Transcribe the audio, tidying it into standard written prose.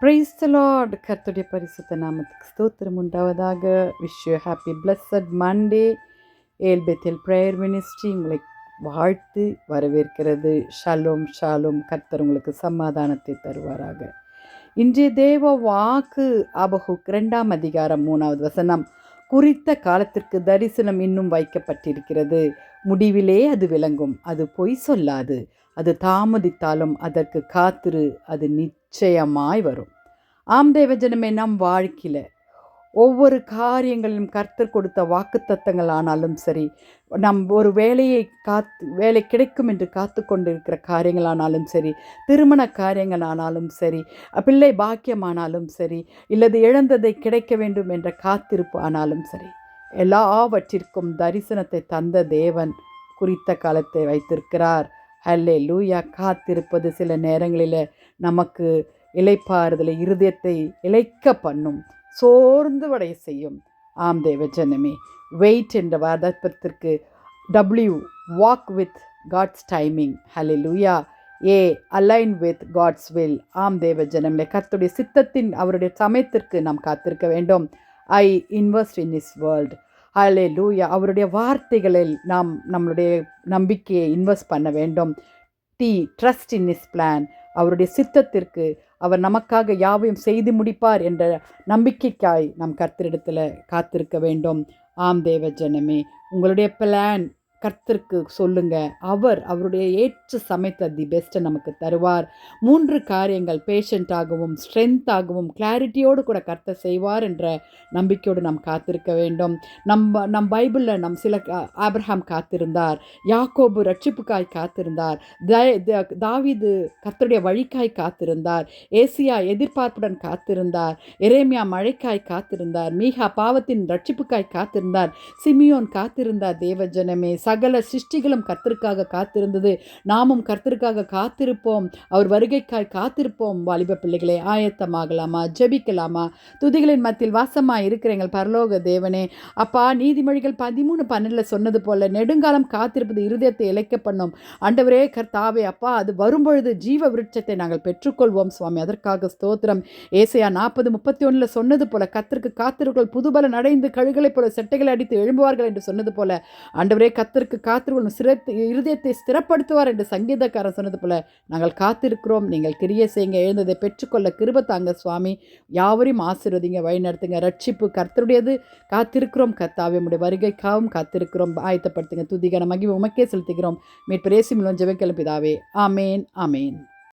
Praise the Lord. கர்த்தருடைய பரிசுத்த நாமத்துக்கு ஸ்தோத்திரம் உண்டாவதாக. Wish you happy blessed Monday. ஏல் பெத்தேல் பிரேயர் மினிஸ்ட்ரி உங்களை வாழ்த்து வரவேற்கிறது. Shalom Shalom. கர்த்தர் உங்களுக்கு சமாதானத்தை தருவாராக. இன்றைய தேவ வாக்கு ஆபகுக் 2ஆம் அதிகாரம் 3வது வசனம். குறித்த காலத்திற்கு தரிசனம் இன்னும் வைக்கப்பட்டிருக்கிறது, முடிவிலே அது விளங்கும், அது பொய் சொல்லாது, அது தாமதித்தாலும் அதற்கு காத்திரு, அது நிச்சயமாய் வரும். ஆம் தேவஜனமே, நம் வாழ்க்கையில் ஒவ்வொரு காரியங்களிலும் கர்த்தர் கொடுத்த வாக்குத்தத்தங்கள் ஆனாலும் சரி, நம் ஒரு வேலை கிடைக்கும் என்று காத்து கொண்டிருக்கிற காரியங்களானாலும் சரி, திருமண காரியங்களானாலும் சரி, பிள்ளை பாக்கியமானாலும் சரி, இல்லது இழந்ததை கிடைக்க வேண்டும் என்ற காத்திருப்பு ஆனாலும் சரி, எல்லாவற்றிற்கும் தரிசனத்தை தந்த தேவன் குறித்த காலத்தை வைத்திருக்கிறார். ஹல்லேலூயா. காத்திருப்பது சில நேரங்களில் நமக்கு இளைப்பாறுதலை, இருதயத்தை இளைக்க பண்ணும், சோர்ந்து வடைய செய்யும். ஆம் தேவஜனமே, வெயிட் என்ற வாதத்திற்கு walk with God's timing. Hallelujah. Align with God's will. ஆம் தேவஜனமே, கர்த்தருடைய சித்தத்தின் அவருடைய சமயத்திற்கு நாம் காத்திருக்க வேண்டும். I invest in His world. Hallelujah. அவருடைய வார்த்தைகளில் நாம் நம்மளுடைய நம்பிக்கையை இன்வெஸ்ட் பண்ண வேண்டும். Trust in His plan. அவருடைய சித்தத்திற்கு அவர் நமக்காக யாவையும் செய்து முடிப்பார் என்ற நம்பிக்கைக்காய் நாம் கர்த்தரிடத்தில் காத்திருக்க வேண்டும். ஆம் தேவஜனமே, உங்களுடைய பிளான் கர்த்தருக்கு சொல்லுங்க. அவருடைய ஏற்ற சமயத்தில் தி பெஸ்ட்டை நமக்கு தருவார். 3 காரியங்கள் பேஷண்ட்டாகவும் ஸ்ட்ரென்த்தாகவும் கிளாரிட்டியோடு கூட கர்த்தர் செய்வார் என்ற நம்பிக்கையோடு நாம் காத்திருக்க வேண்டும். நம் பைபிளில் சில ஆபிரகாம் காத்திருந்தார், யாக்கோபு ரட்சிப்புக்காய் காத்திருந்தார், தாவீது கர்த்தருடைய வழிக்காய் காத்திருந்தார், ஏசியா எதிர்பார்ப்புடன் காத்திருந்தார், எரேமியா மழைக்காய் காத்திருந்தார், மீகா பாவத்தின் ரட்சிப்புக்காய் காத்திருந்தார், சிமியோன் காத்திருந்தார். தேவஜனமே, சகல சிருஷ்டிகளும் கர்த்தருக்காக காத்திருந்தது. நாமும் கர்த்தருக்காக காத்திருப்போம், அவர் வருகைக்காய் காத்திருப்போம். வாலிப பிள்ளைகளே, ஆயத்தமாகலாமா? ஜெபிக்கலாமா? துதிகளின் மத்தியில் வாசமாக இருக்கிற எங்கள் பரலோக தேவனே, அப்பா, நீதிமொழிகள் 13:12 சொன்னது போல நெடுங்காலம் காத்திருப்பது இருதயத்தை இளைக்க பண்ணும். ஆண்டவரே கர்த்தாவே, அப்பா, அது வரும்பொழுது ஜீவ விருட்சத்தை நாங்கள் பெற்றுக்கொள்வோம் சுவாமி. அதற்காக ஸ்தோத்திரம். ஏசாயா 40:31 சொன்னது போல கர்த்தருக்கு காத்திருக்கள் புதுபலன் அடைந்து கழுகளைப் போல செட்டைகளை அடித்து எழும்புவார்கள் என்று சொன்னது போல, ஆண்டவரே கர்த்தருக்கு காத்திருக்கும் இருதயத்தை ஸ்திரப்படுத்துவார் என்று சங்கீதக்காரன் சொன்னது போல நாங்கள் காத்திருக்கிறோம். நீங்கள் கிரியை செய்யுங்க, எழுந்ததை பெற்றுக்கொள்ள கிருபை தாங்க சுவாமி. யாவரையும் ஆசீர்வதிங்க, வழி நடத்துங்க. ரட்சிப்பு கர்த்தருடையது. காத்திருக்கிறோம் கர்த்தாவே, உம்முடைய வருகைக்காகவும் காத்திருக்கிறோம். ஆயத்தப்படுத்துங்க. துதிகன மகிமை உமக்கே செலுத்துகிறோம். மீட்பர் இயேசு மூலம் ஜெபம் கேளும் பிதாவே. ஆமேன், ஆமேன்.